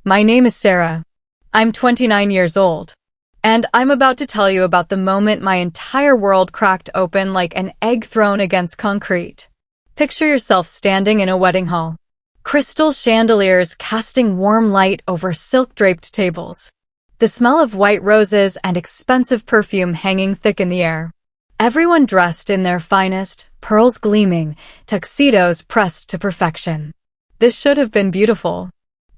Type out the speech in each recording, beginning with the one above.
My name is Sarah. I'm 29 years old. And I'm about to tell you about the moment my entire world cracked open like an egg thrown against concrete. Picture yourself standing in a wedding hall. Crystal chandeliers casting warm light over silk-draped tables. The smell of white roses and expensive perfume hanging thick in the air. Everyone dressed in their finest, pearls gleaming, tuxedos pressed to perfection. This should have been beautiful.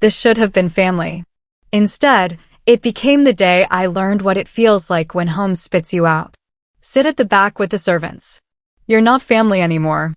This should have been family. Instead, it became the day I learned what it feels like when home spits you out. Sit at the back with the servants. You're not family anymore.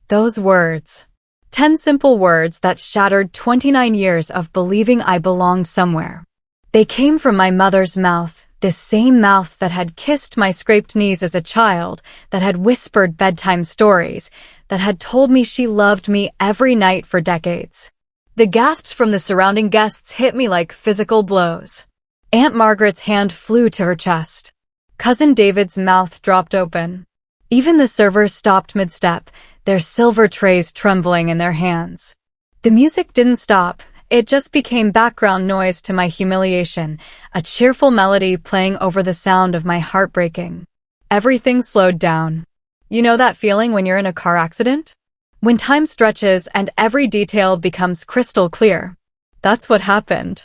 Those words. 10 simple words that shattered 29 years of believing I belonged somewhere. They came from my mother's mouth, this same mouth that had kissed my scraped knees as a child, that had whispered bedtime stories, that had told me she loved me every night for decades. The gasps from the surrounding guests hit me like physical blows. Aunt Margaret's hand flew to her chest. Cousin David's mouth dropped open. Even the servers stopped mid-step, their silver trays trembling in their hands. The music didn't stop. It just became background noise to my humiliation, a cheerful melody playing over the sound of my heart breaking. Everything slowed down. You know that feeling when you're in a car accident? When time stretches and every detail becomes crystal clear. That's what happened.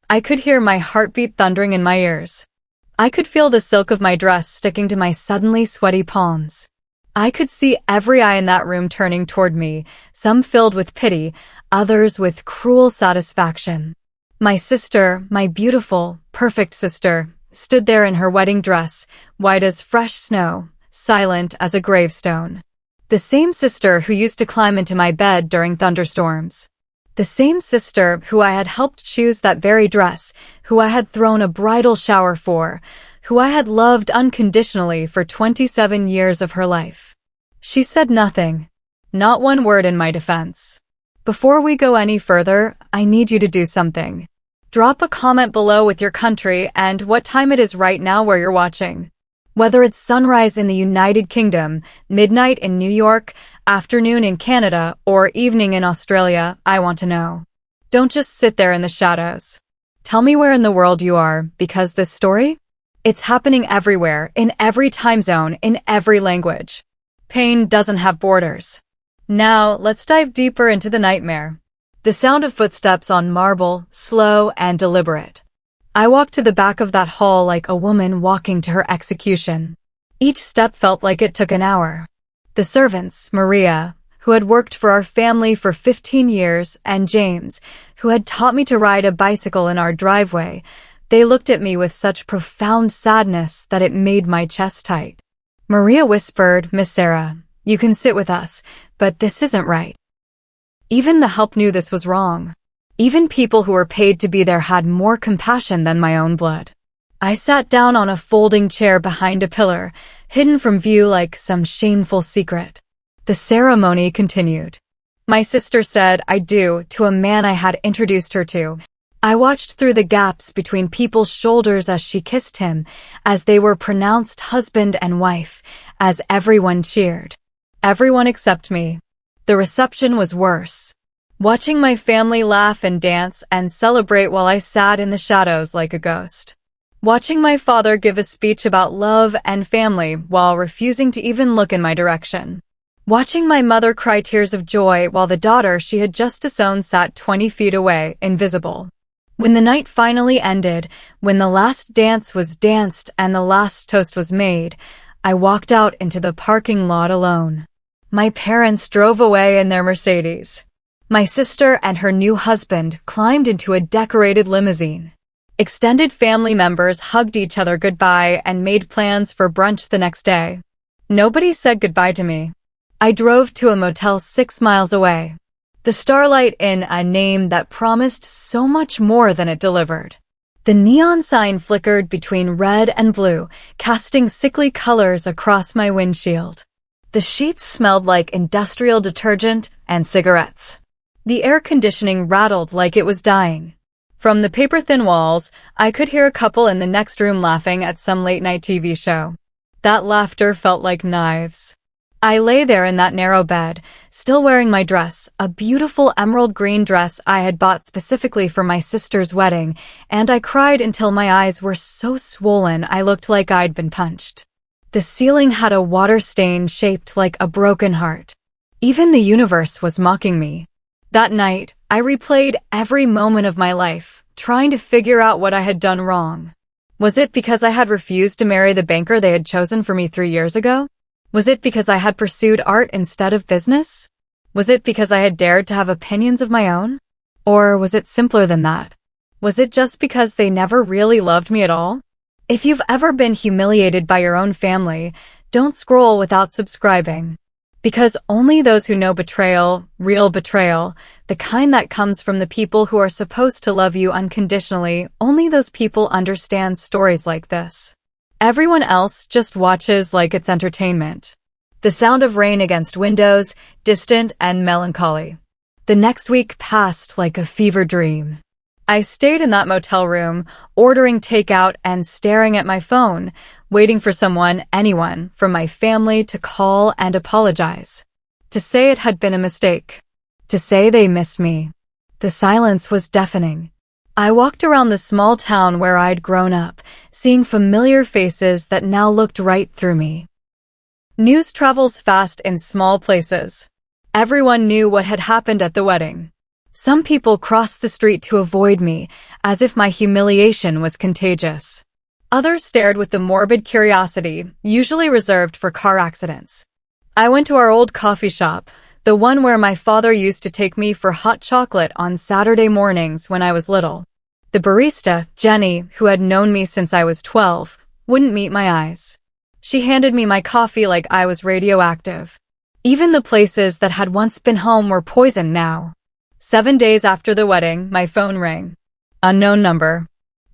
I could hear my heartbeat thundering in my ears. I could feel the silk of my dress sticking to my suddenly sweaty palms. I could see every eye in that room turning toward me, some filled with pity, others with cruel satisfaction. My sister, my beautiful, perfect sister, stood there in her wedding dress, white as fresh snow, silent as a gravestone. The same sister who used to climb into my bed during thunderstorms. The same sister who I had helped choose that very dress, who I had thrown a bridal shower for, who I had loved unconditionally for 27 years of her life. She said nothing, not one word in my defense. Before we go any further, I need you to do something. Drop a comment below with your country and what time it is right now where you're watching. Whether it's sunrise in the United Kingdom, midnight in New York, afternoon in Canada, or evening in Australia, I want to know. Don't just sit there in the shadows. Tell me where in the world you are, because this story? It's happening everywhere, in every time zone, in every language. Pain doesn't have borders. Now, let's dive deeper into the nightmare. The sound of footsteps on marble, slow and deliberate. I walked to the back of that hall like a woman walking to her execution. Each step felt like it took an hour. The servants, Maria, who had worked for our family for 15 years, and James, who had taught me to ride a bicycle in our driveway, they looked at me with such profound sadness that it made my chest tight. Maria whispered, "Miss Sarah, you can sit with us, but this isn't right." Even the help knew this was wrong. Even people who were paid to be there had more compassion than my own blood. I sat down on a folding chair behind a pillar, hidden from view like some shameful secret. The ceremony continued. My sister said "I do" to a man I had introduced her to. I watched through the gaps between people's shoulders as she kissed him, as they were pronounced husband and wife, as everyone cheered. Everyone except me. The reception was worse. Watching my family laugh and dance and celebrate while I sat in the shadows like a ghost. Watching my father give a speech about love and family while refusing to even look in my direction. Watching my mother cry tears of joy while the daughter she had just disowned sat 20 feet away, invisible. When the night finally ended, when the last dance was danced and the last toast was made, I walked out into the parking lot alone. My parents drove away in their Mercedes. My sister and her new husband climbed into a decorated limousine. Extended family members hugged each other goodbye and made plans for brunch the next day. Nobody said goodbye to me. I drove to a motel 6 miles away. The Starlight Inn, a name that promised so much more than it delivered. The neon sign flickered between red and blue, casting sickly colors across my windshield. The sheets smelled like industrial detergent and cigarettes. The air conditioning rattled like it was dying. From the paper-thin walls, I could hear a couple in the next room laughing at some late-night TV show. That laughter felt like knives. I lay there in that narrow bed, still wearing my dress, a beautiful emerald green dress I had bought specifically for my sister's wedding, and I cried until my eyes were so swollen I looked like I'd been punched. The ceiling had a water stain shaped like a broken heart. Even the universe was mocking me. That night, I replayed every moment of my life, trying to figure out what I had done wrong. Was it because I had refused to marry the banker they had chosen for me 3 years ago? Was it because I had pursued art instead of business? Was it because I had dared to have opinions of my own? Or was it simpler than that? Was it just because they never really loved me at all? If you've ever been humiliated by your own family, don't scroll without subscribing. Because only those who know betrayal, real betrayal, the kind that comes from the people who are supposed to love you unconditionally, only those people understand stories like this. Everyone else just watches like it's entertainment. The sound of rain against windows, distant and melancholy. The next week passed like a fever dream. I stayed in that motel room, ordering takeout and staring at my phone, waiting for someone, anyone, from my family to call and apologize. To say it had been a mistake. To say they missed me. The silence was deafening. I walked around the small town where I'd grown up, seeing familiar faces that now looked right through me. News travels fast in small places. Everyone knew what had happened at the wedding. Some people crossed the street to avoid me, as if my humiliation was contagious. Others stared with the morbid curiosity, usually reserved for car accidents. I went to our old coffee shop, the one where my father used to take me for hot chocolate on Saturday mornings when I was little. The barista, Jenny, who had known me since I was 12, wouldn't meet my eyes. She handed me my coffee like I was radioactive. Even the places that had once been home were poison now. 7 days after the wedding, my phone rang. Unknown number.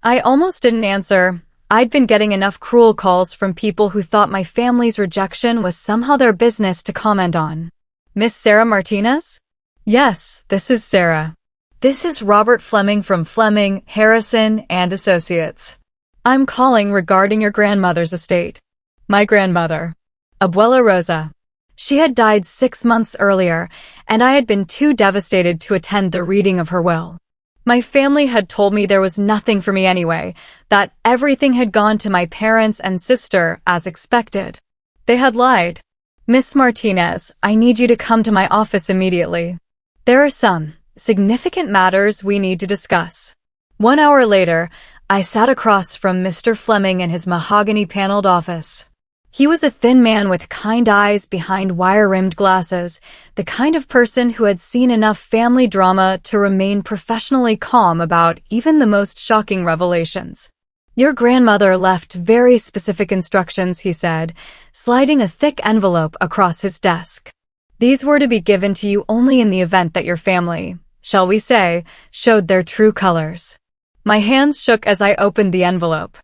I almost didn't answer. I'd been getting enough cruel calls from people who thought my family's rejection was somehow their business to comment on. Miss Sarah Martinez? Yes, this is Sarah. This is Robert Fleming from Fleming, Harrison and Associates. I'm calling regarding your grandmother's estate. My grandmother, Abuela Rosa. She had died 6 months earlier, and I had been too devastated to attend the reading of her will. My family had told me there was nothing for me anyway, that everything had gone to my parents and sister as expected. They had lied. Miss Martinez, I need you to come to my office immediately. There are some significant matters we need to discuss. 1 hour later, I sat across from Mr. Fleming in his mahogany-paneled office. He was a thin man with kind eyes behind wire-rimmed glasses, the kind of person who had seen enough family drama to remain professionally calm about even the most shocking revelations. Your grandmother left very specific instructions, he said, sliding a thick envelope across his desk. These were to be given to you only in the event that your family, shall we say, showed their true colors. My hands shook as I opened the envelope.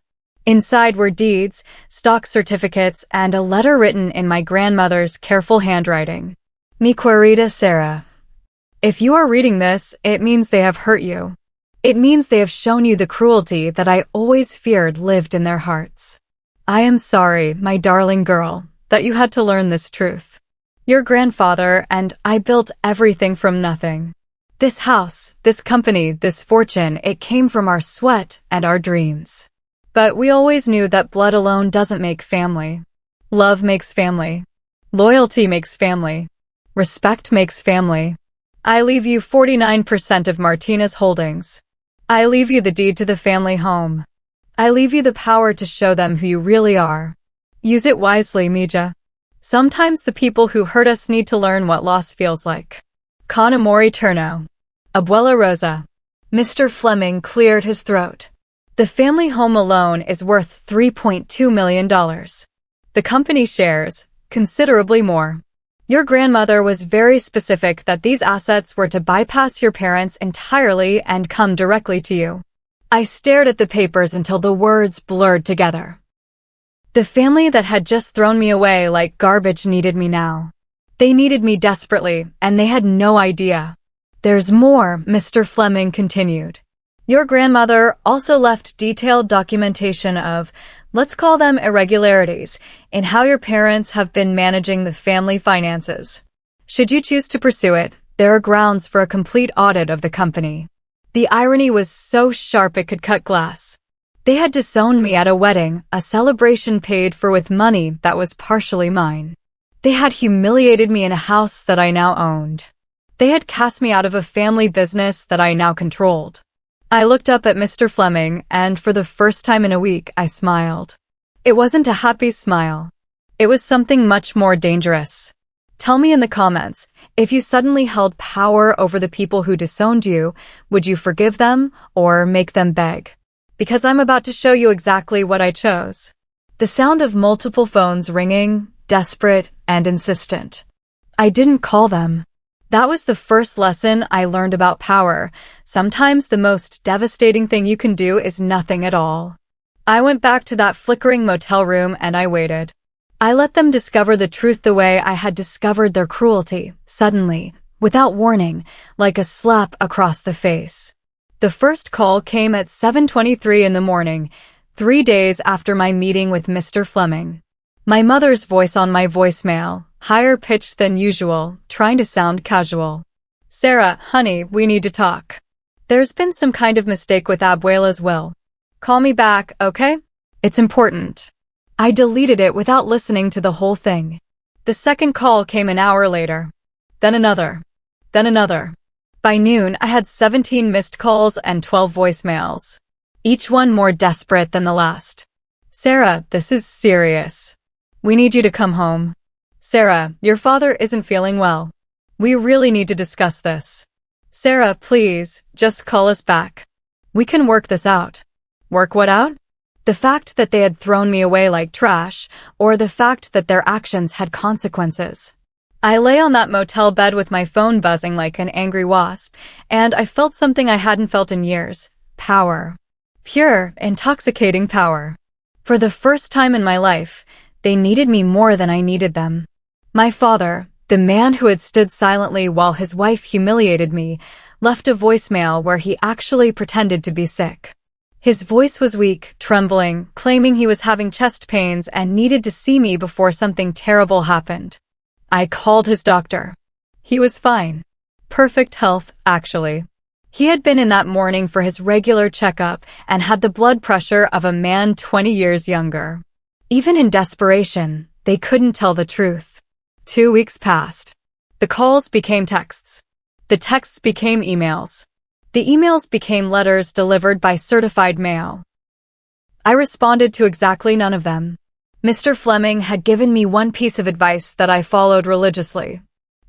Inside were deeds, stock certificates, and a letter written in my grandmother's careful handwriting. Mi querida Sarah. If you are reading this, it means they have hurt you. It means they have shown you the cruelty that I always feared lived in their hearts. I am sorry, my darling girl, that you had to learn this truth. Your grandfather and I built everything from nothing. This house, this company, this fortune, it came from our sweat and our dreams. But we always knew that blood alone doesn't make family. Love makes family. Loyalty makes family. Respect makes family. I leave you 49% of Martina's holdings. I leave you the deed to the family home. I leave you the power to show them who you really are. Use it wisely, Mija. Sometimes the people who hurt us need to learn what loss feels like. Con amore turno. Abuela Rosa. Mr. Fleming cleared his throat. The family home alone is worth $3.2 million. The company shares, considerably more. Your grandmother was very specific that these assets were to bypass your parents entirely and come directly to you. I stared at the papers until the words blurred together. The family that had just thrown me away like garbage needed me now. They needed me desperately, and they had no idea. There's more, Mr. Fleming continued. Your grandmother also left detailed documentation of, let's call them irregularities, in how your parents have been managing the family finances. Should you choose to pursue it, there are grounds for a complete audit of the company. The irony was so sharp it could cut glass. They had disowned me at a wedding, a celebration paid for with money that was partially mine. They had humiliated me in a house that I now owned. They had cast me out of a family business that I now controlled. I looked up at Mr. Fleming, and for the first time in a week, I smiled. It wasn't a happy smile. It was something much more dangerous. Tell me in the comments, if you suddenly held power over the people who disowned you, would you forgive them or make them beg? Because I'm about to show you exactly what I chose. The sound of multiple phones ringing, desperate and insistent. I didn't call them. That was the first lesson I learned about power. Sometimes the most devastating thing you can do is nothing at all. I went back to that flickering motel room and I waited. I let them discover the truth the way I had discovered their cruelty, suddenly, without warning, like a slap across the face. The first call came at 7:23 in the morning, 3 days after my meeting with Mr. Fleming. My mother's voice on my voicemail, higher pitched than usual, trying to sound casual. "Sarah, honey, we need to talk. There's been some kind of mistake with Abuela's will. Call me back, okay? It's important." I deleted it without listening to the whole thing. The second call came an hour later. Then another. Then another. By noon, I had 17 missed calls and 12 voicemails. Each one more desperate than the last. "Sarah, this is serious. We need you to come home. Sarah, your father isn't feeling well. We really need to discuss this. Sarah, please, just call us back. We can work this out." Work what out? The fact that they had thrown me away like trash, or the fact that their actions had consequences. I lay on that motel bed with my phone buzzing like an angry wasp, and I felt something I hadn't felt in years. Power. Pure, intoxicating power. For the first time in my life, they needed me more than I needed them. My father, the man who had stood silently while his wife humiliated me, left a voicemail where he actually pretended to be sick. His voice was weak, trembling, claiming he was having chest pains and needed to see me before something terrible happened. I called his doctor. He was fine. Perfect health, actually. He had been in that morning for his regular checkup and had the blood pressure of a man 20 years younger. Even in desperation, they couldn't tell the truth. 2 weeks passed. The calls became texts. The texts became emails. The emails became letters delivered by certified mail. I responded to exactly none of them. Mr. Fleming had given me one piece of advice that I followed religiously.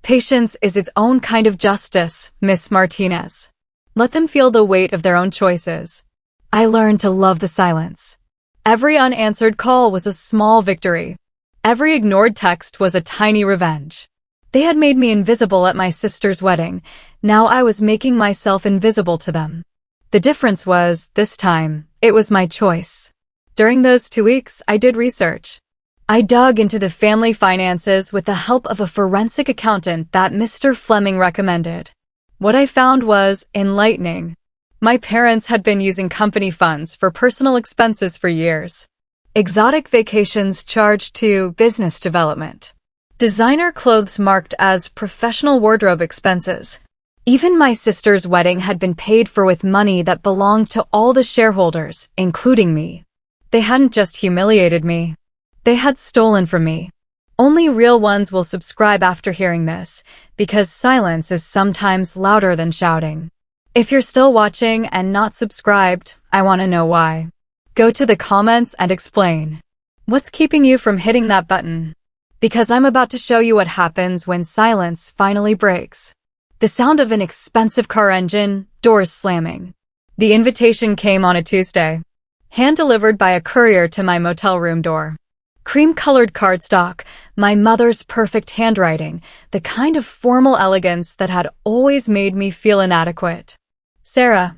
Patience is its own kind of justice, Miss Martinez. Let them feel the weight of their own choices. I learned to love the silence. Every unanswered call was a small victory. Every ignored text was a tiny revenge. They had made me invisible at my sister's wedding. Now I was making myself invisible to them. The difference was, this time, it was my choice. During those 2 weeks, I did research. I dug into the family finances with the help of a forensic accountant that Mr. Fleming recommended. What I found was enlightening. My parents had been using company funds for personal expenses for years. Exotic vacations charged to business development. Designer clothes marked as professional wardrobe expenses. Even my sister's wedding had been paid for with money that belonged to all the shareholders, including me. They hadn't just humiliated me. They had stolen from me. Only real ones will subscribe after hearing this, because silence is sometimes louder than shouting. If you're still watching and not subscribed, I want to know why. Go to the comments and explain. What's keeping you from hitting that button? Because I'm about to show you what happens when silence finally breaks. The sound of an expensive car engine, doors slamming. The invitation came on a Tuesday. Hand-delivered by a courier to my motel room door. Cream-colored cardstock, my mother's perfect handwriting, the kind of formal elegance that had always made me feel inadequate. "Sarah,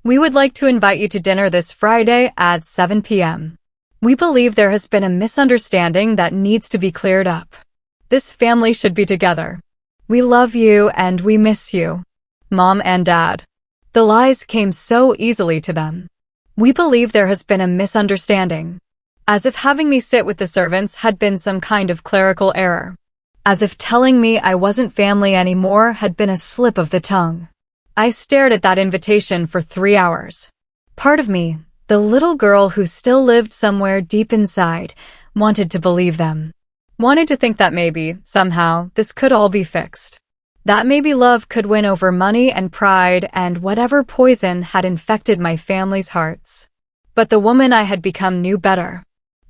we would like to invite you to dinner this Friday at 7 p.m. We believe there has been a misunderstanding that needs to be cleared up. This family should be together. We love you and we miss you. Mom and Dad." The lies came so easily to them. "We believe there has been a misunderstanding." As if having me sit with the servants had been some kind of clerical error. as if telling me I wasn't family anymore had been a slip of the tongue. I stared at that invitation for 3 hours. Part of me, the little girl who still lived somewhere deep inside, wanted to believe them. Wanted to think that maybe, somehow, this could all be fixed. That maybe love could win over money and pride and whatever poison had infected my family's hearts. But the woman I had become knew better.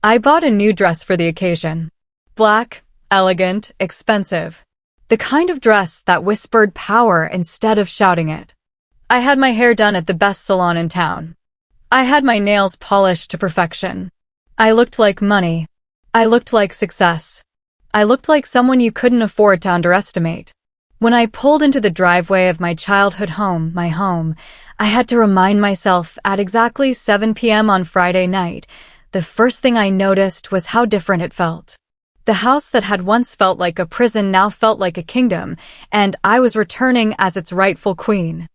I bought a new dress for the occasion. Black, elegant, expensive. The kind of dress that whispered power instead of shouting it. I had my hair done at the best salon in town. I had my nails polished to perfection. I looked like money. I looked like success. I looked like someone you couldn't afford to underestimate. When I pulled into the driveway of my childhood home, my home, I had to remind myself at exactly 7 p.m. on Friday night, the first thing I noticed was how different it felt. The house that had once felt like a prison now felt like a kingdom, and I was returning as its rightful queen.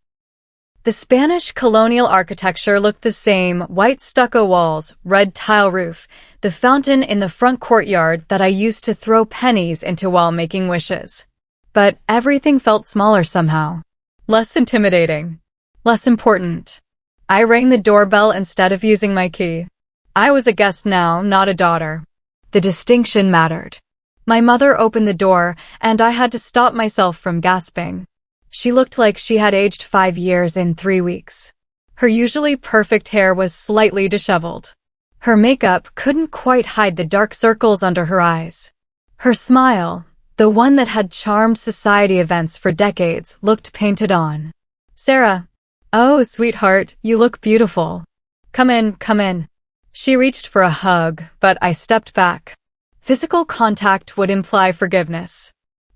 The Spanish colonial architecture looked the same: white stucco walls, red tile roof, the fountain in the front courtyard that I used to throw pennies into while making wishes. But everything felt smaller somehow. Less intimidating. Less important. I rang the doorbell instead of using my key. I was a guest now, not a daughter. The distinction mattered. My mother opened the door, and I had to stop myself from gasping. She looked like she had aged 5 years in 3 weeks. Her usually perfect hair was slightly disheveled. Her makeup couldn't quite hide the dark circles under her eyes. Her smile, the one that had charmed society events for decades, looked painted on. "Sarah. Oh, sweetheart, you look beautiful. Come in, come in." She reached for a hug, but I stepped back. Physical contact would imply forgiveness.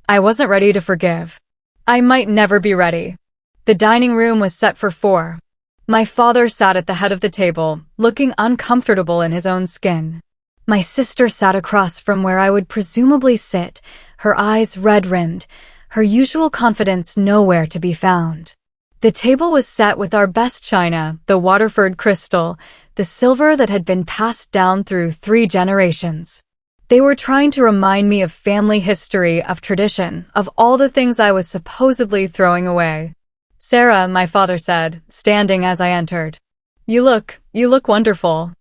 I wasn't ready to forgive. I might never be ready. The dining room was set for 4. My father sat at the head of the table, looking uncomfortable in his own skin. My sister sat across from where I would presumably sit, her eyes red-rimmed, her usual confidence nowhere to be found. The table was set with our best china, the Waterford crystal, the silver that had been passed down through 3 generations. They were trying to remind me of family history, of tradition, of all the things I was supposedly throwing away. "Sarah," my father said, standing as I entered. You look wonderful."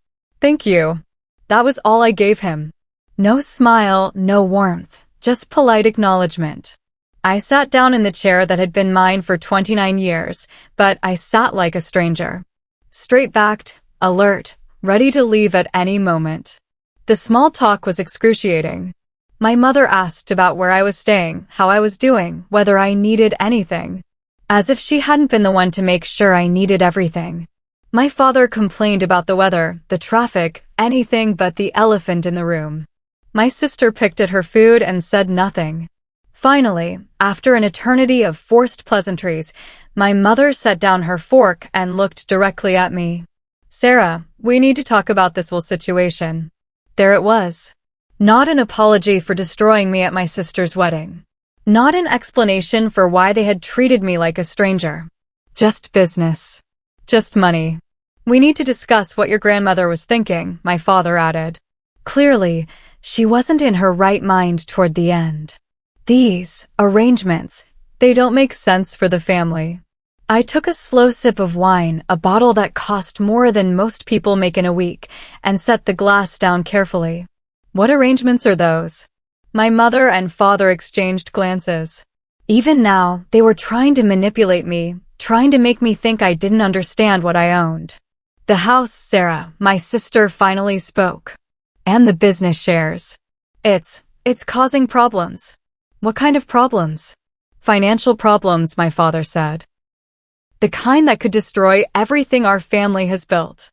"Thank you." That was all I gave him. No smile, no warmth, just polite acknowledgement. I sat down in the chair that had been mine for 29 years, but I sat like a stranger. Straight-backed, alert, ready to leave at any moment. The small talk was excruciating. My mother asked about where I was staying, how I was doing, whether I needed anything. As if she hadn't been the one to make sure I needed everything. My father complained about the weather, the traffic, anything but the elephant in the room. My sister picked at her food and said nothing. Finally, after an eternity of forced pleasantries, my mother set down her fork and looked directly at me. "Sarah, we need to talk about this whole situation." There it was. Not an apology for destroying me at my sister's wedding. Not an explanation for why they had treated me like a stranger. Just business. Just money. "We need to discuss what your grandmother was thinking," my father added. Clearly, she wasn't in her right mind toward the end. These arrangements, they don't make sense for the family. I took a slow sip of wine, a bottle that cost more than most people make in a week, and set the glass down carefully. What arrangements are those? My mother and father exchanged glances. Even now, they were trying to manipulate me, trying to make me think I didn't understand what I owned. "The house, Sarah," my sister finally spoke. "And the business shares. It's causing problems." "What kind of problems?" "Financial problems," my father said. "The kind that could destroy everything our family has built."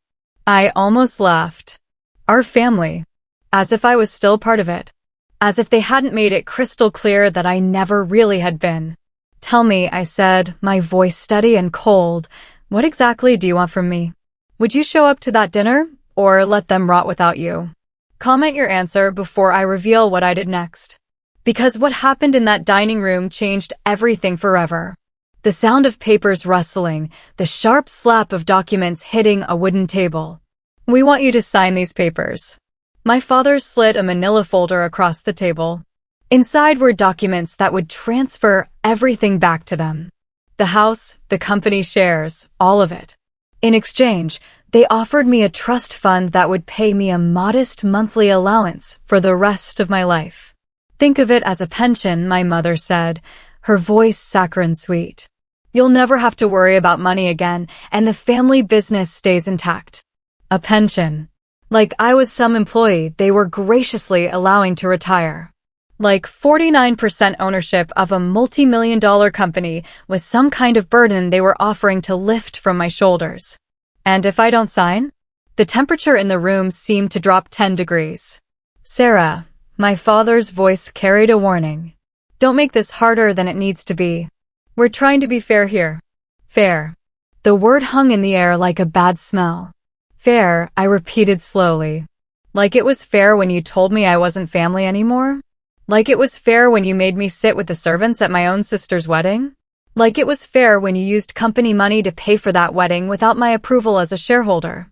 I almost laughed. Our family. As if I was still part of it. As if they hadn't made it crystal clear that I never really had been. "Tell me," I said, my voice steady and cold, "what exactly do you want from me? Would you show up to that dinner, or let them rot without you? Comment your answer before I reveal what I did next." Because what happened in that dining room changed everything forever. The sound of papers rustling, the sharp slap of documents hitting a wooden table. "We want you to sign these papers." My father slid a manila folder across the table. Inside were documents that would transfer everything back to them. The house, the company shares, all of it. In exchange, they offered me a trust fund that would pay me a modest monthly allowance for the rest of my life. Think of it as a pension, my mother said, her voice saccharine sweet. You'll never have to worry about money again, and the family business stays intact. A pension. Like I was some employee they were graciously allowing to retire. Like 49% ownership of a multi-million-dollar company was some kind of burden they were offering to lift from my shoulders. And if I don't sign? The temperature in the room seemed to drop 10 degrees. Sarah, my father's voice carried a warning. Don't make this harder than it needs to be. We're trying to be fair here. Fair. The word hung in the air like a bad smell. Fair, I repeated slowly. Like it was fair when you told me I wasn't family anymore? Like it was fair when you made me sit with the servants at my own sister's wedding? Like it was fair when you used company money to pay for that wedding without my approval as a shareholder?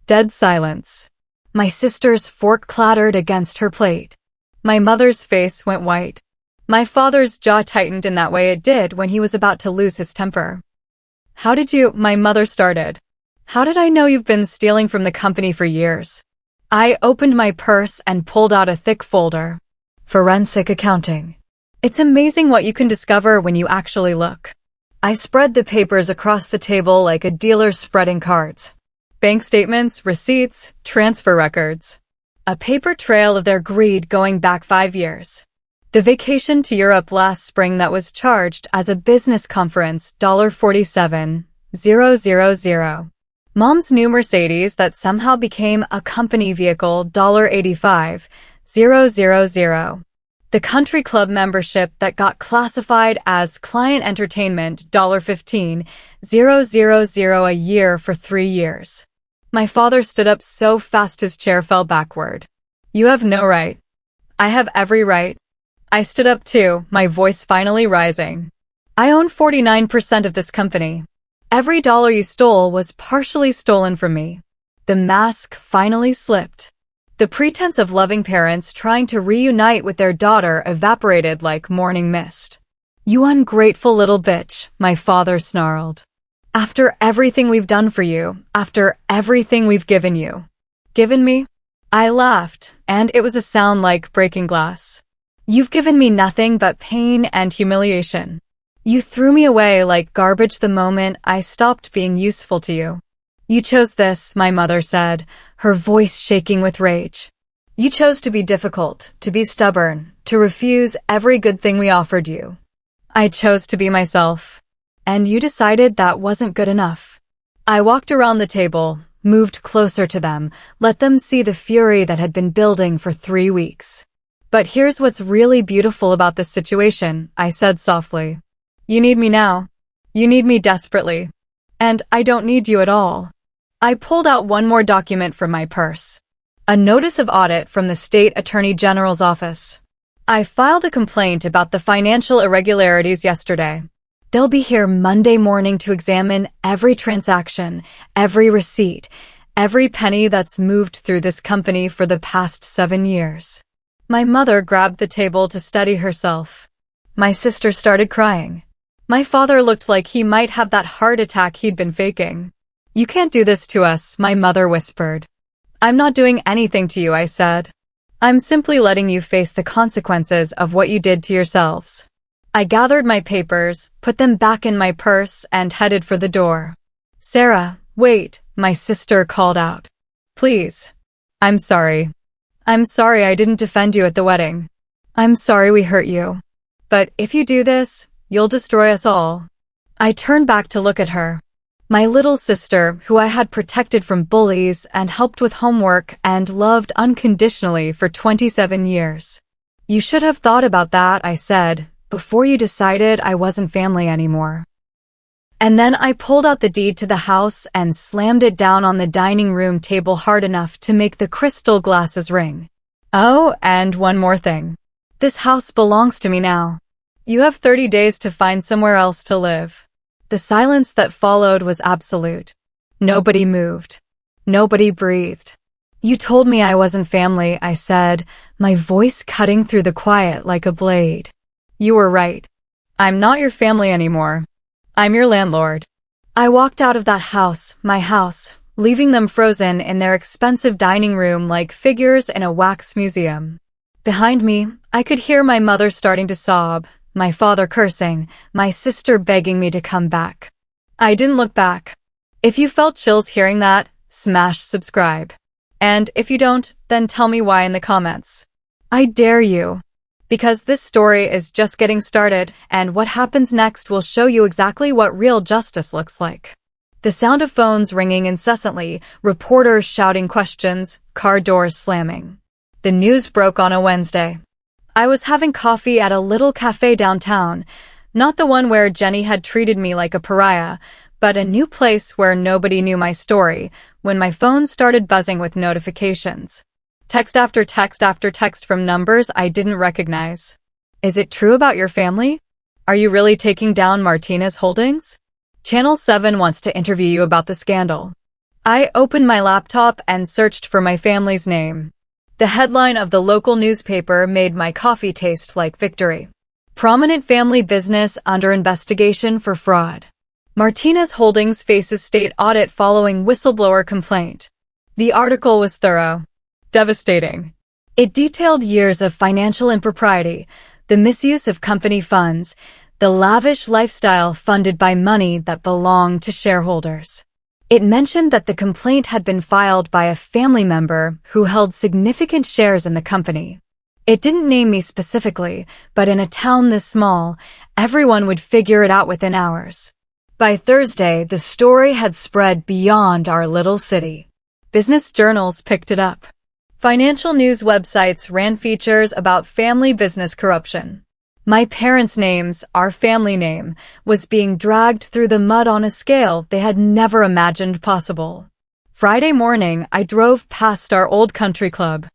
Dead silence. My sister's fork clattered against her plate. My mother's face went white. My father's jaw tightened in that way it did when he was about to lose his temper. How did you, my mother started. How did I know you've been stealing from the company for years? I opened my purse and pulled out a thick folder. Forensic accounting. It's amazing what you can discover when you actually look. I spread the papers across the table like a dealer spreading cards. Bank statements, receipts, transfer records. A paper trail of their greed going back 5 years. The vacation to Europe last spring that was charged as a business conference, $47,000. Mom's new Mercedes that somehow became a company vehicle, $85,000. The country club membership that got classified as client entertainment, $15,000 a year for 3 years. My father stood up so fast his chair fell backward. You have no right. I have every right. I stood up too, my voice finally rising. I own 49% of this company. Every dollar you stole was partially stolen from me. The mask finally slipped. The pretense of loving parents trying to reunite with their daughter evaporated like morning mist. You ungrateful little bitch, my father snarled. After everything we've done for you, after everything we've given you. Given me? I laughed, and it was a sound like breaking glass. You've given me nothing but pain and humiliation. You threw me away like garbage the moment I stopped being useful to you. You chose this, my mother said, her voice shaking with rage. You chose to be difficult, to be stubborn, to refuse every good thing we offered you. I chose to be myself. And you decided that wasn't good enough. I walked around the table, moved closer to them, let them see the fury that had been building for 3 weeks. But here's what's really beautiful about this situation, I said softly. You need me now. You need me desperately. And I don't need you at all. I pulled out one more document from my purse. A notice of audit from the State Attorney General's office. I filed a complaint about the financial irregularities yesterday. They'll be here Monday morning to examine every transaction, every receipt, every penny that's moved through this company for the past 7 years. My mother grabbed the table to steady herself. My sister started crying. My father looked like he might have that heart attack he'd been faking. You can't do this to us, my mother whispered. I'm not doing anything to you, I said. I'm simply letting you face the consequences of what you did to yourselves. I gathered my papers, put them back in my purse, and headed for the door. Sarah, wait, my sister called out. Please. I'm sorry. I'm sorry I didn't defend you at the wedding. I'm sorry we hurt you. But if you do this, you'll destroy us all. I turned back to look at her. My little sister, who I had protected from bullies and helped with homework and loved unconditionally for 27 years. You should have thought about that, I said, before you decided I wasn't family anymore. And then I pulled out the deed to the house and slammed it down on the dining room table hard enough to make the crystal glasses ring. Oh, and one more thing. This house belongs to me now. You have 30 days to find somewhere else to live. The silence that followed was absolute. Nobody moved. Nobody breathed. You told me I wasn't family, I said, my voice cutting through the quiet like a blade. You were right. I'm not your family anymore. I'm your landlord. I walked out of that house, my house, leaving them frozen in their expensive dining room like figures in a wax museum. Behind me, I could hear my mother starting to sob, my father cursing, my sister begging me to come back. I didn't look back. If you felt chills hearing that, smash subscribe. And if you don't, then tell me why in the comments. I dare you. Because this story is just getting started, and what happens next will show you exactly what real justice looks like. The sound of phones ringing incessantly, reporters shouting questions, car doors slamming. The news broke on a Wednesday. I was having coffee at a little cafe downtown, not the one where Jenny had treated me like a pariah, but a new place where nobody knew my story, when my phone started buzzing with notifications. Text after text after text from numbers I didn't recognize. Is it true about your family? Are you really taking down Martinez Holdings? Channel 7 wants to interview you about the scandal. I opened my laptop and searched for my family's name. The headline of the local newspaper made my coffee taste like victory. Prominent family business under investigation for fraud. Martinez Holdings faces state audit following whistleblower complaint. The article was thorough. Devastating. It detailed years of financial impropriety, the misuse of company funds, the lavish lifestyle funded by money that belonged to shareholders. It mentioned that the complaint had been filed by a family member who held significant shares in the company. It didn't name me specifically, but in a town this small, everyone would figure it out within hours. By Thursday, the story had spread beyond our little city. Business journals picked it up. Financial news websites ran features about family business corruption. My parents' names, our family name, was being dragged through the mud on a scale they had never imagined possible. Friday morning, I drove past our old country club.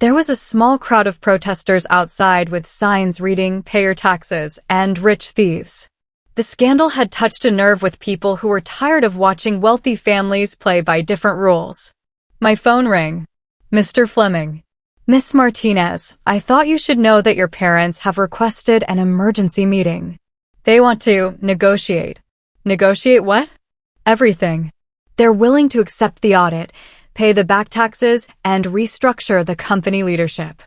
There was a small crowd of protesters outside with signs reading "Pay your taxes" and "Rich thieves." The scandal had touched a nerve with people who were tired of watching wealthy families play by different rules. My phone rang. Mr. Fleming. Miss Martinez, I thought you should know that your parents have requested an emergency meeting. They want to negotiate. Negotiate what? Everything. They're willing to accept the audit, pay the back taxes, and restructure the company leadership.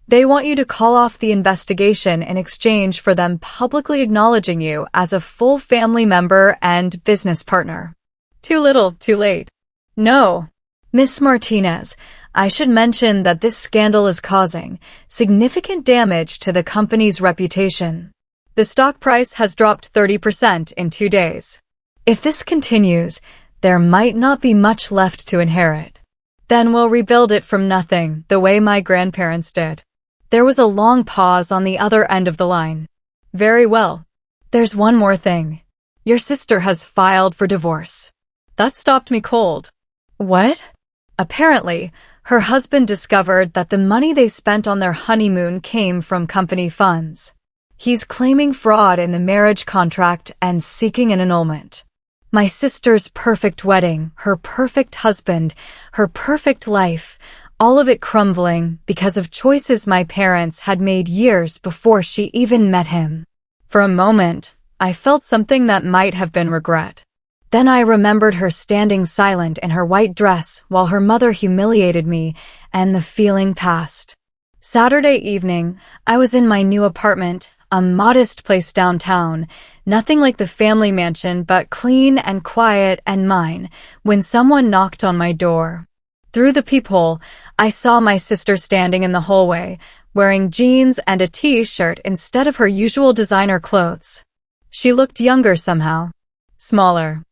They want you to call off the investigation in exchange for them publicly acknowledging you as a full family member and business partner. Too little, too late. No. Miss Martinez, I should mention that this scandal is causing significant damage to the company's reputation. The stock price has dropped 30% in 2 days. If this continues, there might not be much left to inherit. Then we'll rebuild it from nothing, the way my grandparents did. There was a long pause on the other end of the line. Very well. There's one more thing. Your sister has filed for divorce. That stopped me cold. What? Apparently, her husband discovered that the money they spent on their honeymoon came from company funds. He's claiming fraud in the marriage contract and seeking an annulment. My sister's perfect wedding, her perfect husband, her perfect life, all of it crumbling because of choices my parents had made years before she even met him. For a moment, I felt something that might have been regret. Then I remembered her standing silent in her white dress while her mother humiliated me, and the feeling passed. Saturday evening, I was in my new apartment, a modest place downtown, nothing like the family mansion but clean and quiet and mine, when someone knocked on my door. Through the peephole, I saw my sister standing in the hallway, wearing jeans and a t-shirt instead of her usual designer clothes. She looked younger somehow. Smaller.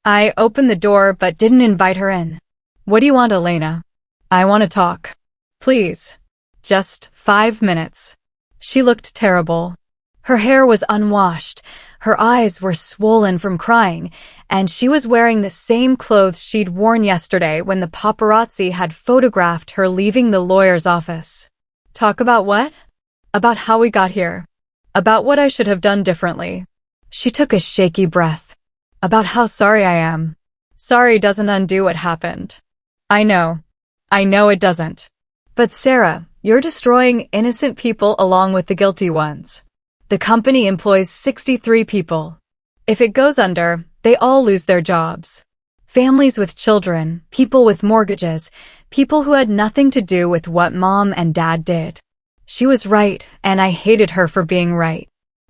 I opened the door but didn't invite her in. What do you want, Elena? I want to talk. Please. Just 5 minutes. She looked terrible. Her hair was unwashed, her eyes were swollen from crying, and she was wearing the same clothes she'd worn yesterday when the paparazzi had photographed her leaving the lawyer's office. Talk about what? About how we got here. About what I should have done differently. She took a shaky breath. About how sorry I am. Sorry doesn't undo what happened. I know. I know it doesn't. But Sarah, you're destroying innocent people along with the guilty ones. The company employs 63 people. If it goes under, they all lose their jobs. Families with children, people with mortgages, people who had nothing to do with what Mom and Dad did. She was right, and I hated her for being right.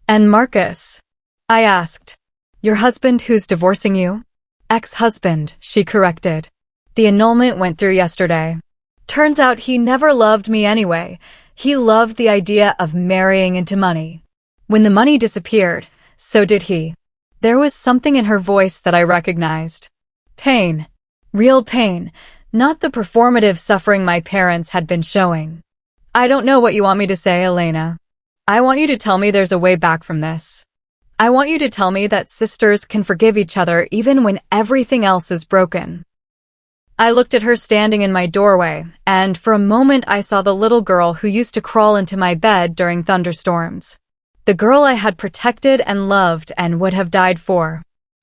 And Marcus? I asked. Your husband who's divorcing you? Ex-husband, she corrected. The annulment went through yesterday. Turns out he never loved me anyway. He loved the idea of marrying into money. When the money disappeared, so did he. There was something in her voice that I recognized. Pain. Real pain, not the performative suffering my parents had been showing. I don't know what you want me to say, Elena. I want you to tell me there's a way back from this. I want you to tell me that sisters can forgive each other even when everything else is broken. I looked at her standing in my doorway, and for a moment I saw the little girl who used to crawl into my bed during thunderstorms. The girl I had protected and loved and would have died for.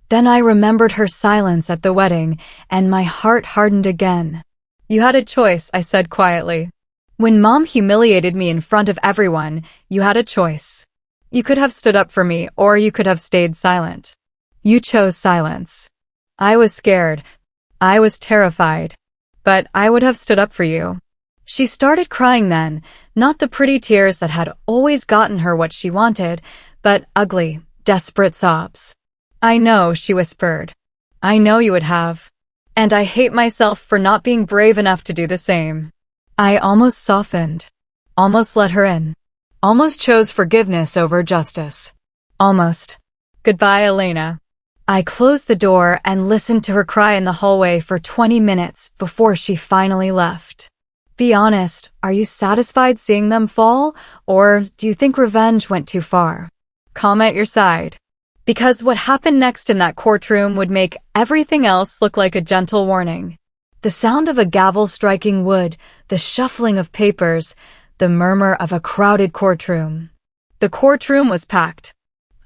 Then I remembered her silence at the wedding, and my heart hardened again. You had a choice, I said quietly. When Mom humiliated me in front of everyone, you had a choice. You could have stood up for me, or you could have stayed silent. You chose silence. I was scared. I was terrified. But I would have stood up for you. She started crying then, not the pretty tears that had always gotten her what she wanted, but ugly, desperate sobs. I know, she whispered. I know you would have. And I hate myself for not being brave enough to do the same. I almost softened. Almost let her in. Almost chose forgiveness over justice. Almost. Goodbye, Elena. I closed the door and listened to her cry in the hallway for 20 minutes before she finally left. Be honest, are you satisfied seeing them fall, or do you think revenge went too far? Calm at your side. Because what happened next in that courtroom would make everything else look like a gentle warning. The sound of a gavel striking wood, the shuffling of papers, the murmur of a crowded courtroom. The courtroom was packed.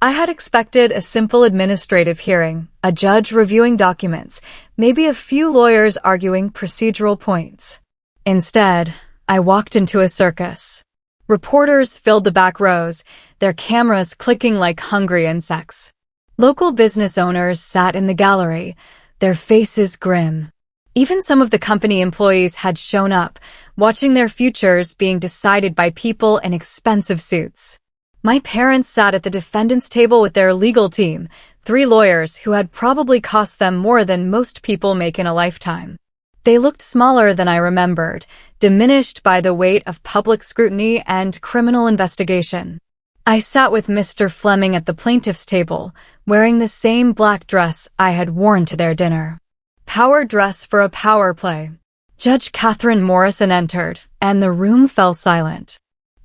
I had expected a simple administrative hearing, a judge reviewing documents, maybe a few lawyers arguing procedural points. Instead, I walked into a circus. Reporters filled the back rows, their cameras clicking like hungry insects. Local business owners sat in the gallery, their faces grim. Even some of the company employees had shown up, watching their futures being decided by people in expensive suits. My parents sat at the defendant's table with their legal team, 3 lawyers who had probably cost them more than most people make in a lifetime. They looked smaller than I remembered, diminished by the weight of public scrutiny and criminal investigation. I sat with Mr. Fleming at the plaintiff's table, wearing the same black dress I had worn to their dinner. Power dress for a power play. Judge Catherine Morrison entered, and the room fell silent.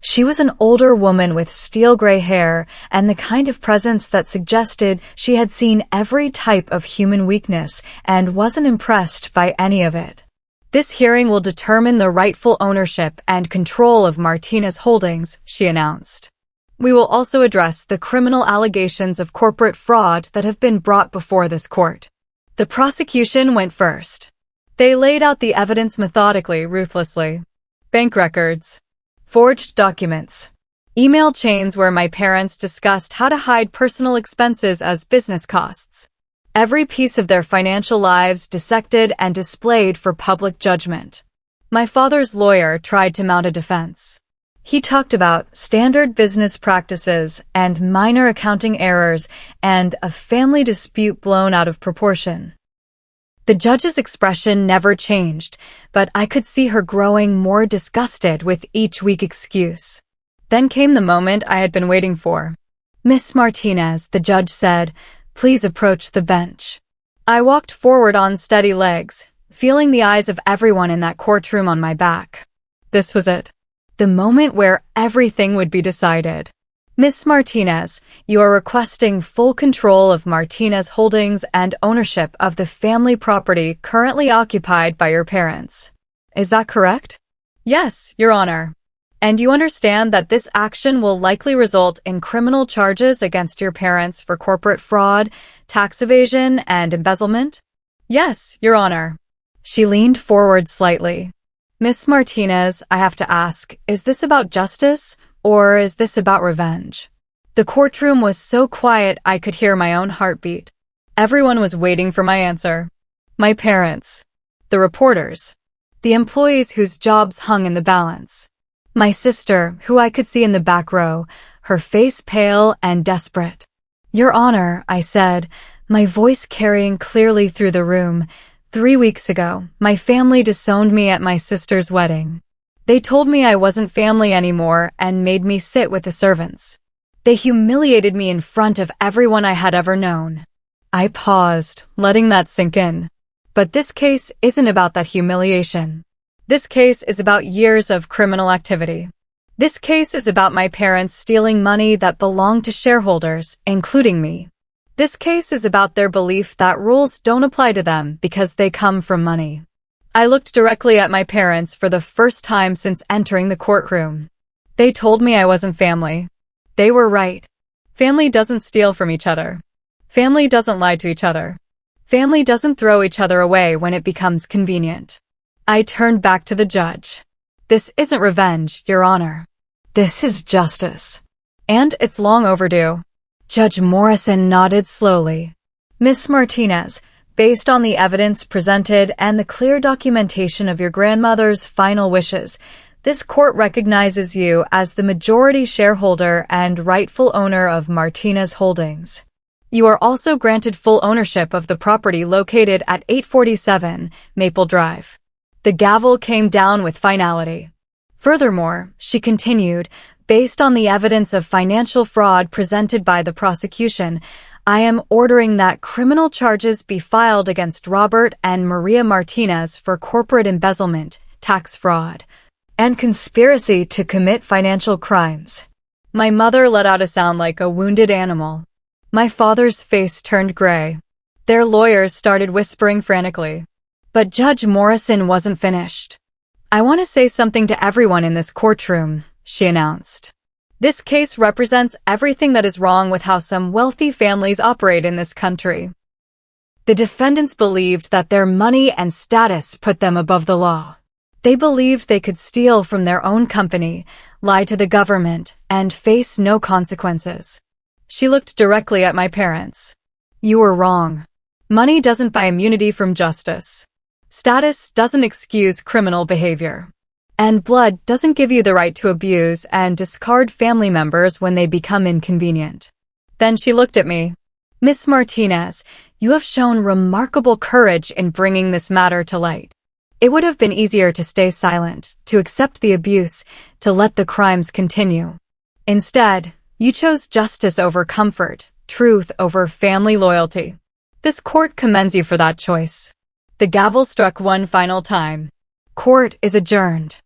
She was an older woman with steel gray hair and the kind of presence that suggested she had seen every type of human weakness and wasn't impressed by any of it. This hearing will determine the rightful ownership and control of Martinez Holdings, she announced. We will also address the criminal allegations of corporate fraud that have been brought before this court. The prosecution went first. They laid out the evidence methodically, ruthlessly. Bank records. Forged documents. Email chains where my parents discussed how to hide personal expenses as business costs. Every piece of their financial lives dissected and displayed for public judgment. My father's lawyer tried to mount a defense. He talked about standard business practices and minor accounting errors and a family dispute blown out of proportion. The judge's expression never changed, but I could see her growing more disgusted with each weak excuse. Then came the moment I had been waiting for. Miss Martinez, the judge said, please approach the bench. I walked forward on steady legs, feeling the eyes of everyone in that courtroom on my back. This was it. The moment where everything would be decided. Miss Martinez, you are requesting full control of Martinez Holdings and ownership of the family property currently occupied by your parents. Is that correct? Yes, Your Honor. And you understand that this action will likely result in criminal charges against your parents for corporate fraud, tax evasion, and embezzlement? Yes, Your Honor. She leaned forward slightly. Miss Martinez, I have to ask, is this about justice or is this about revenge? The courtroom was so quiet I could hear my own heartbeat. Everyone was waiting for my answer. My parents, the reporters, the employees whose jobs hung in the balance. My sister, who I could see in the back row, her face pale and desperate. Your Honor, I said, my voice carrying clearly through the room. 3 weeks ago, my family disowned me at my sister's wedding. They told me I wasn't family anymore and made me sit with the servants. They humiliated me in front of everyone I had ever known. I paused, letting that sink in. But this case isn't about that humiliation. This case is about years of criminal activity. This case is about my parents stealing money that belonged to shareholders, including me. This case is about their belief that rules don't apply to them because they come from money. I looked directly at my parents for the first time since entering the courtroom. They told me I wasn't family. They were right. Family doesn't steal from each other. Family doesn't lie to each other. Family doesn't throw each other away when it becomes convenient. I turned back to the judge. This isn't revenge, Your Honor. This is justice. And it's long overdue. Judge Morrison nodded slowly. Miss Martinez, based on the evidence presented and the clear documentation of your grandmother's final wishes, this court recognizes you as the majority shareholder and rightful owner of Martinez Holdings. You are also granted full ownership of the property located at 847 Maple Drive. The gavel came down with finality. Furthermore, she continued, based on the evidence of financial fraud presented by the prosecution, I am ordering that criminal charges be filed against Robert and Maria Martinez for corporate embezzlement, tax fraud, and conspiracy to commit financial crimes. My mother let out a sound like a wounded animal. My father's face turned gray. Their lawyers started whispering frantically. But Judge Morrison wasn't finished. I want to say something to everyone in this courtroom, she announced. This case represents everything that is wrong with how some wealthy families operate in this country. The defendants believed that their money and status put them above the law. They believed they could steal from their own company, lie to the government, and face no consequences. She looked directly at my parents. You were wrong. Money doesn't buy immunity from justice. Status doesn't excuse criminal behavior. And blood doesn't give you the right to abuse and discard family members when they become inconvenient. Then she looked at me. Miss Martinez, you have shown remarkable courage in bringing this matter to light. It would have been easier to stay silent, to accept the abuse, to let the crimes continue. Instead, you chose justice over comfort, truth over family loyalty. This court commends you for that choice. The gavel struck one final time. Court is adjourned.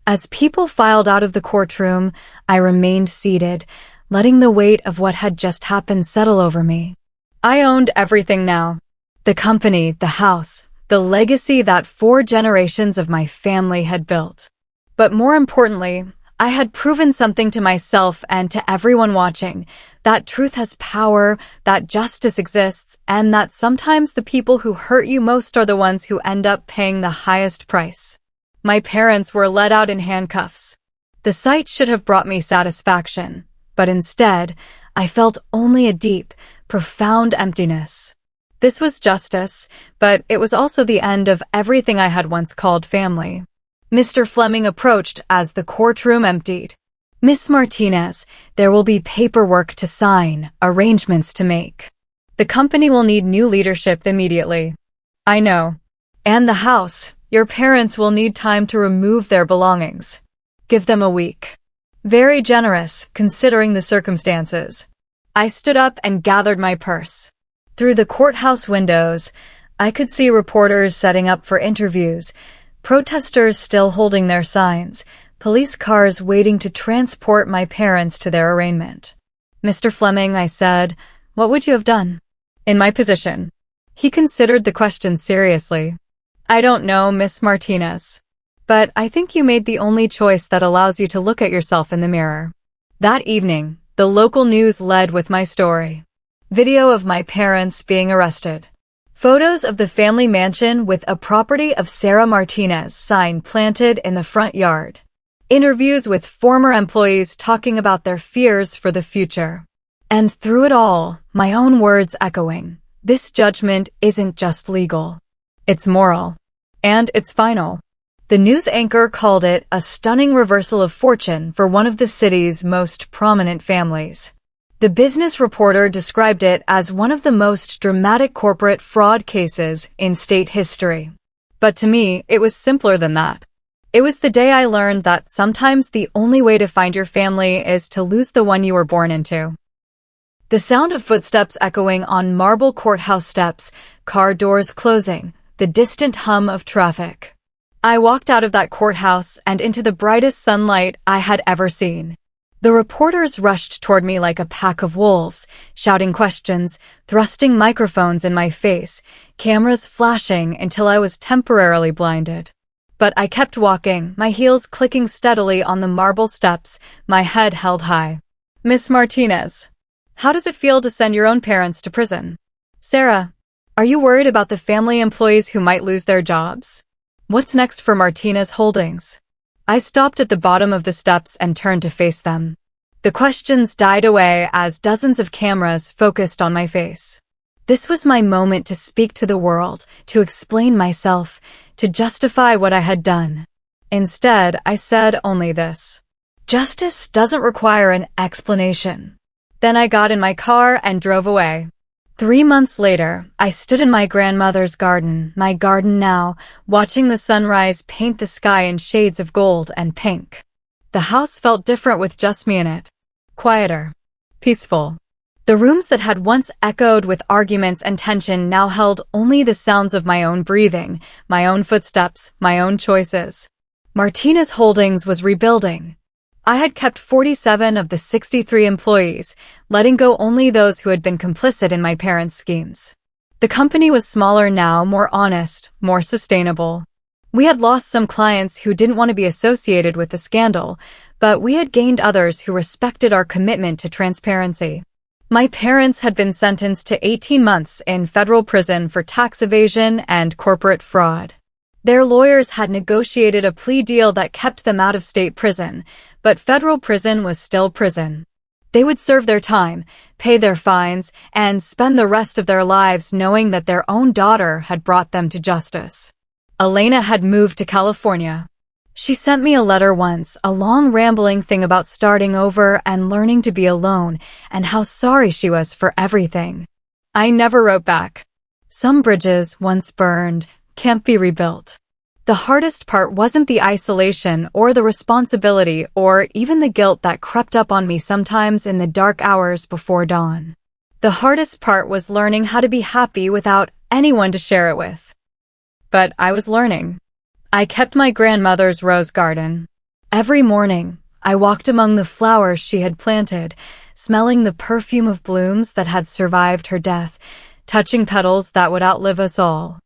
As people filed out of the courtroom, I remained seated, letting the weight of what had just happened settle over me. I owned everything now. The company, the house, the legacy that 4 generations of my family had built. But more importantly, I had proven something to myself and to everyone watching, that truth has power, that justice exists, and that sometimes the people who hurt you most are the ones who end up paying the highest price. My parents were let out in handcuffs. The sight should have brought me satisfaction, but instead, I felt only a deep, profound emptiness. This was justice, but it was also the end of everything I had once called family. Mr. Fleming approached as the courtroom emptied. Miss Martinez, there will be paperwork to sign, arrangements to make. The company will need new leadership immediately. I know. And the house, your parents will need time to remove their belongings. Give them a week. Very generous, considering the circumstances. I stood up and gathered my purse. Through the courthouse windows, I could see reporters setting up for interviews, protesters still holding their signs, police cars waiting to transport my parents to their arraignment. Mr. Fleming, I said, what would you have done? In my position. He considered the question seriously. I don't know, Miss Martinez. But I think you made the only choice that allows you to look at yourself in the mirror. That evening, the local news led with my story. Video of my parents being arrested. Photos of the family mansion with a property of Sarah Martinez sign planted in the front yard. Interviews with former employees talking about their fears for the future. And through it all, my own words echoing, this judgment isn't just legal. It's moral. And it's final. The news anchor called it a stunning reversal of fortune for one of the city's most prominent families. The business reporter described it as one of the most dramatic corporate fraud cases in state history. But to me, it was simpler than that. It was the day I learned that sometimes the only way to find your family is to lose the one you were born into. The sound of footsteps echoing on marble courthouse steps, car doors closing, the distant hum of traffic. I walked out of that courthouse and into the brightest sunlight I had ever seen. The reporters rushed toward me like a pack of wolves, shouting questions, thrusting microphones in my face, cameras flashing until I was temporarily blinded. But I kept walking, my heels clicking steadily on the marble steps, my head held high. Miss Martinez, how does it feel to send your own parents to prison? Sarah, are you worried about the family employees who might lose their jobs? What's next for Martinez Holdings? I stopped at the bottom of the steps and turned to face them. The questions died away as dozens of cameras focused on my face. This was my moment to speak to the world, to explain myself, to justify what I had done. Instead, I said only this. Justice doesn't require an explanation. Then I got in my car and drove away. 3 months later, I stood in my grandmother's garden, my garden now, watching the sunrise paint the sky in shades of gold and pink. The house felt different with just me in it. Quieter. Peaceful. The rooms that had once echoed with arguments and tension now held only the sounds of my own breathing, my own footsteps, my own choices. Martinez Holdings was rebuilding. I had kept 47 of the 63 employees, letting go only those who had been complicit in my parents' schemes. The company was smaller now, more honest, more sustainable. We had lost some clients who didn't want to be associated with the scandal, but we had gained others who respected our commitment to transparency. My parents had been sentenced to 18 months in federal prison for tax evasion and corporate fraud. Their lawyers had negotiated a plea deal that kept them out of state prison, but federal prison was still prison. They would serve their time, pay their fines, and spend the rest of their lives knowing that their own daughter had brought them to justice. Elena had moved to California. She sent me a letter once, a long rambling thing about starting over and learning to be alone, and how sorry she was for everything. I never wrote back. Some bridges, once burned, can't be rebuilt. The hardest part wasn't the isolation or the responsibility or even the guilt that crept up on me sometimes in the dark hours before dawn. The hardest part was learning how to be happy without anyone to share it with. But I was learning. I kept my grandmother's rose garden. Every morning, I walked among the flowers she had planted, smelling the perfume of blooms that had survived her death, touching petals that would outlive us all.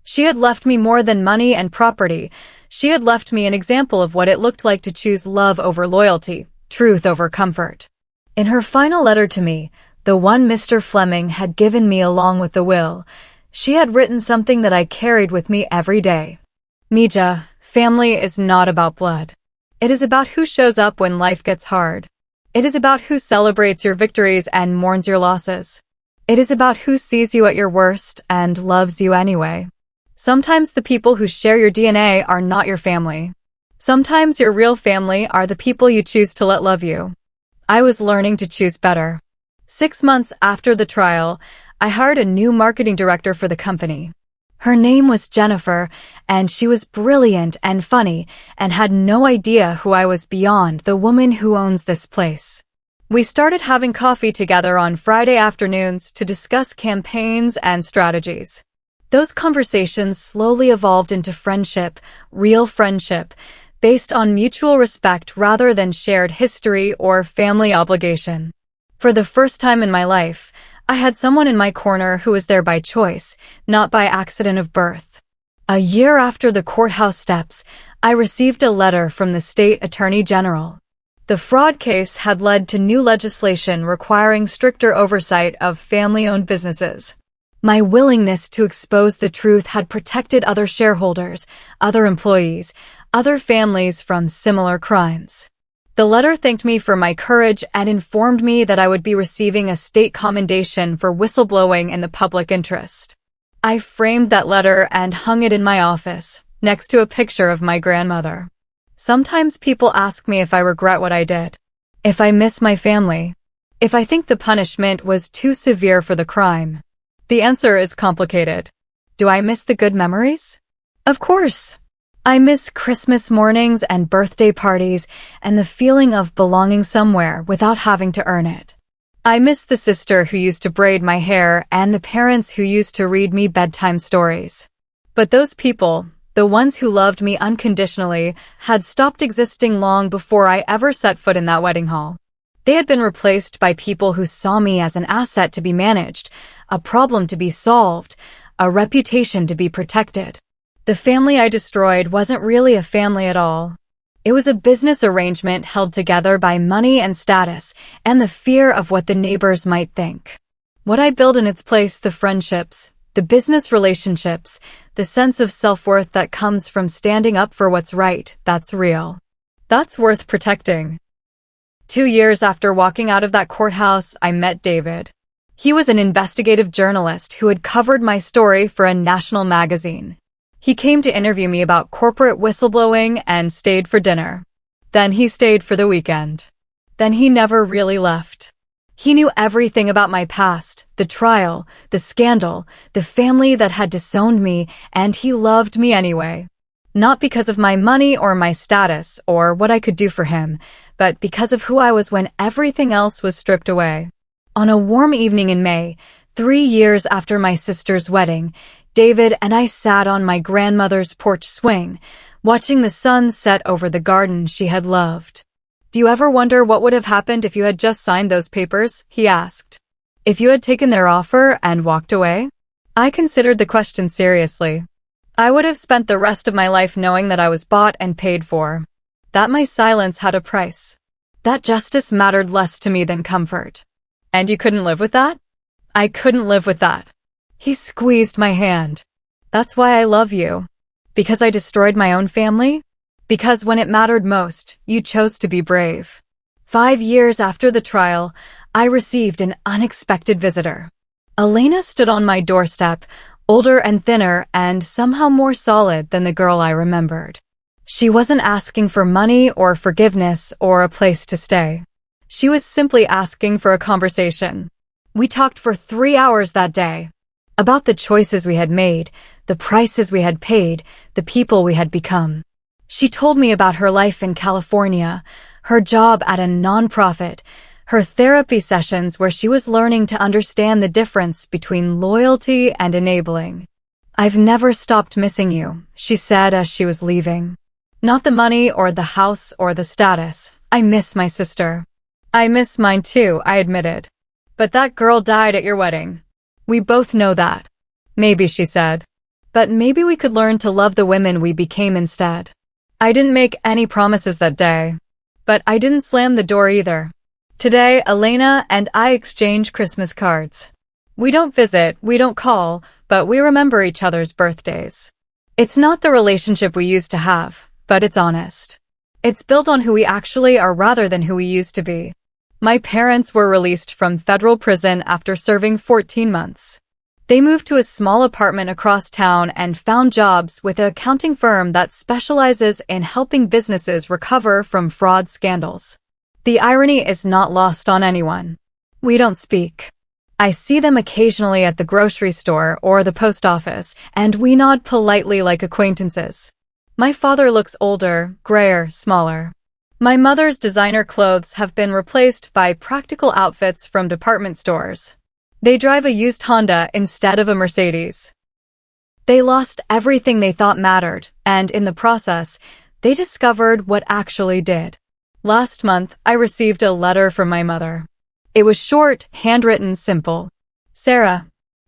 She had left me more than money and property. She had left me an example of what it looked like to choose love over loyalty, truth over comfort. In her final letter to me, the one Mr. Fleming had given me along with the will, she had written something that I carried with me every day. Mija, family is not about blood. It is about who shows up when life gets hard. It is about who celebrates your victories and mourns your losses. It is about who sees you at your worst and loves you anyway. Sometimes the people who share your DNA are not your family. Sometimes your real family are the people you choose to let love you. I was learning to choose better. 6 months after the trial, I hired a new marketing director for the company. Her name was Jennifer, and she was brilliant and funny and had no idea who I was beyond the woman who owns this place. We started having coffee together on Friday afternoons to discuss campaigns and strategies. Those conversations slowly evolved into friendship, real friendship, based on mutual respect rather than shared history or family obligation. For the first time in my life, I had someone in my corner who was there by choice, not by accident of birth. A year after the courthouse steps, I received a letter from the state attorney general. The fraud case had led to new legislation requiring stricter oversight of family-owned businesses. My willingness to expose the truth had protected other shareholders, other employees, other families from similar crimes. The letter thanked me for my courage and informed me that I would be receiving a state commendation for whistleblowing in the public interest. I framed that letter and hung it in my office, next to a picture of my grandmother. Sometimes people ask me if I regret what I did, if I miss my family, if I think the punishment was too severe for the crime. The answer is complicated. Do I miss the good memories? Of course. I miss Christmas mornings and birthday parties and the feeling of belonging somewhere without having to earn it. I miss the sister who used to braid my hair and the parents who used to read me bedtime stories. But those people, the ones who loved me unconditionally, had stopped existing long before I ever set foot in that wedding hall. They had been replaced by people who saw me as an asset to be managed, a problem to be solved, a reputation to be protected. The family I destroyed wasn't really a family at all. It was a business arrangement held together by money and status, and the fear of what the neighbors might think. What I built in its place, the friendships, the business relationships, the sense of self-worth that comes from standing up for what's right, that's real. That's worth protecting. 2 years after walking out of that courthouse, I met David. He was an investigative journalist who had covered my story for a national magazine. He came to interview me about corporate whistleblowing and stayed for dinner. Then he stayed for the weekend. Then he never really left. He knew everything about my past, the trial, the scandal, the family that had disowned me, and he loved me anyway. Not because of my money or my status or what I could do for him, but because of who I was when everything else was stripped away. On a warm evening in May, 3 years after my sister's wedding, David and I sat on my grandmother's porch swing, watching the sun set over the garden she had loved. "Do you ever wonder what would have happened if you had just signed those papers?" he asked. "If you had taken their offer and walked away?" I considered the question seriously. I would have spent the rest of my life knowing that I was bought and paid for. That my silence had a price. That justice mattered less to me than comfort. And you couldn't live with that? I couldn't live with that. He squeezed my hand. "That's why I love you. Because I destroyed my own family? Because when it mattered most, you chose to be brave." 5 years after the trial, I received an unexpected visitor. Elena stood on my doorstep, older and thinner and somehow more solid than the girl I remembered. She wasn't asking for money or forgiveness or a place to stay. She was simply asking for a conversation. We talked for 3 hours that day. About the choices we had made, the prices we had paid, the people we had become. She told me about her life in California, her job at a nonprofit, her therapy sessions where she was learning to understand the difference between loyalty and enabling. "I've never stopped missing you," she said as she was leaving. "Not the money or the house or the status. I miss my sister." "I miss mine too," I admitted. "But that girl died at your wedding. We both know that." "Maybe," she said. "But maybe we could learn to love the women we became instead." I didn't make any promises that day. But I didn't slam the door either. Today, Elena and I exchange Christmas cards. We don't visit, we don't call, but we remember each other's birthdays. It's not the relationship we used to have, but it's honest. It's built on who we actually are rather than who we used to be. My parents were released from federal prison after serving 14 months. They moved to a small apartment across town and found jobs with an accounting firm that specializes in helping businesses recover from fraud scandals. The irony is not lost on anyone. We don't speak. I see them occasionally at the grocery store or the post office, and we nod politely like acquaintances. My father looks older, grayer, smaller. My mother's designer clothes have been replaced by practical outfits from department stores. They drive a used Honda instead of a Mercedes. They lost everything they thought mattered, and in the process, they discovered what actually did. Last month, I received a letter from my mother. It was short, handwritten, simple. "Sarah,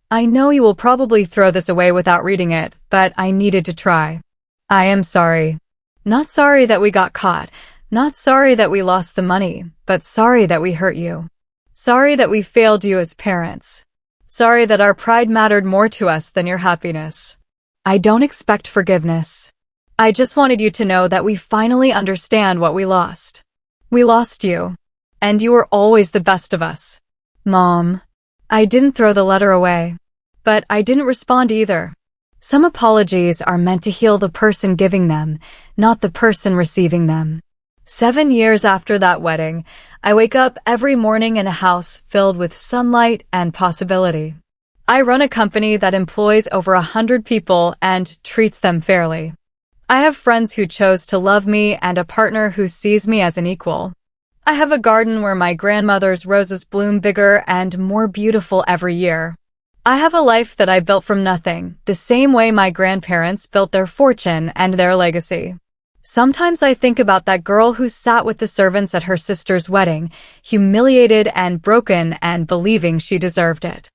I know you will probably throw this away without reading it, but I needed to try. I am sorry. Not sorry that we got caught. Not sorry that we lost the money, but sorry that we hurt you. Sorry that we failed you as parents. Sorry that our pride mattered more to us than your happiness. I don't expect forgiveness. I just wanted you to know that we finally understand what we lost. We lost you. And you were always the best of us. Mom. I didn't throw the letter away. But I didn't respond either. Some apologies are meant to heal the person giving them, not the person receiving them. 7 years after that wedding, I wake up every morning in a house filled with sunlight and possibility. I run a company that employs over 100 people and treats them fairly. I have friends who chose to love me and a partner who sees me as an equal. I have a garden where my grandmother's roses bloom bigger and more beautiful every year. I have a life that I built from nothing, the same way my grandparents built their fortune and their legacy. Sometimes I think about that girl who sat with the servants at her sister's wedding, humiliated and broken and believing she deserved it.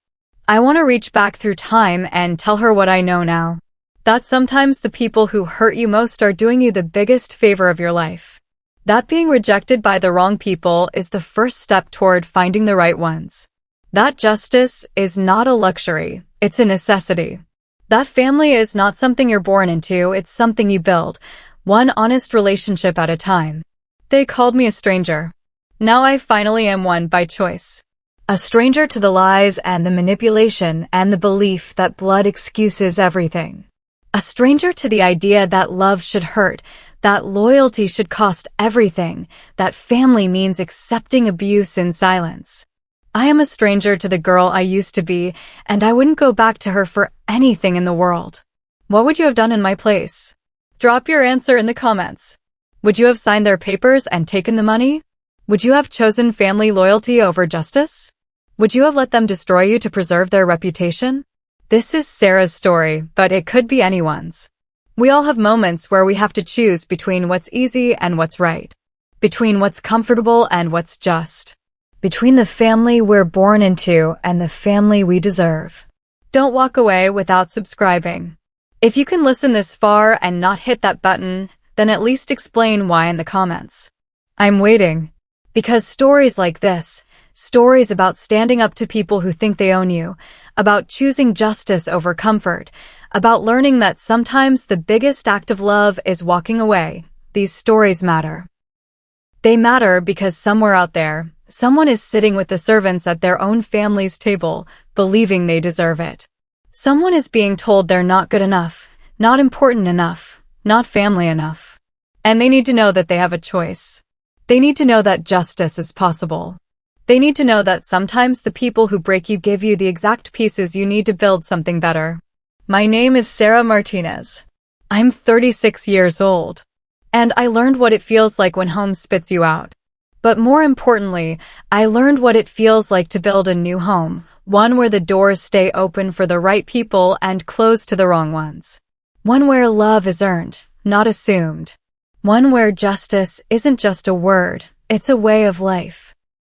I want to reach back through time and tell her what I know now. That sometimes the people who hurt you most are doing you the biggest favor of your life. That being rejected by the wrong people is the first step toward finding the right ones. That justice is not a luxury, it's a necessity. That family is not something you're born into, it's something you build, one honest relationship at a time. They called me a stranger. Now I finally am one by choice. A stranger to the lies and the manipulation and the belief that blood excuses everything. A stranger to the idea that love should hurt, that loyalty should cost everything, that family means accepting abuse in silence. I am a stranger to the girl I used to be, and I wouldn't go back to her for anything in the world. What would you have done in my place? Drop your answer in the comments. Would you have signed their papers and taken the money? Would you have chosen family loyalty over justice? Would you have let them destroy you to preserve their reputation? This is Sarah's story, but it could be anyone's. We all have moments where we have to choose between what's easy and what's right. Between what's comfortable and what's just. Between the family we're born into and the family we deserve. Don't walk away without subscribing. If you can listen this far and not hit that button, then at least explain why in the comments. I'm waiting. Because stories like this, stories about standing up to people who think they own you, about choosing justice over comfort, about learning that sometimes the biggest act of love is walking away, these stories matter. They matter because somewhere out there, someone is sitting with the servants at their own family's table, believing they deserve it. Someone is being told they're not good enough, not important enough, not family enough. And they need to know that they have a choice. They need to know that justice is possible. They need to know that sometimes the people who break you give you the exact pieces you need to build something better. My name is Sarah Martinez. I'm 36 years old. And I learned what it feels like when home spits you out. But more importantly, I learned what it feels like to build a new home, one where the doors stay open for the right people and closed to the wrong ones. One where love is earned, not assumed. One where justice isn't just a word, it's a way of life.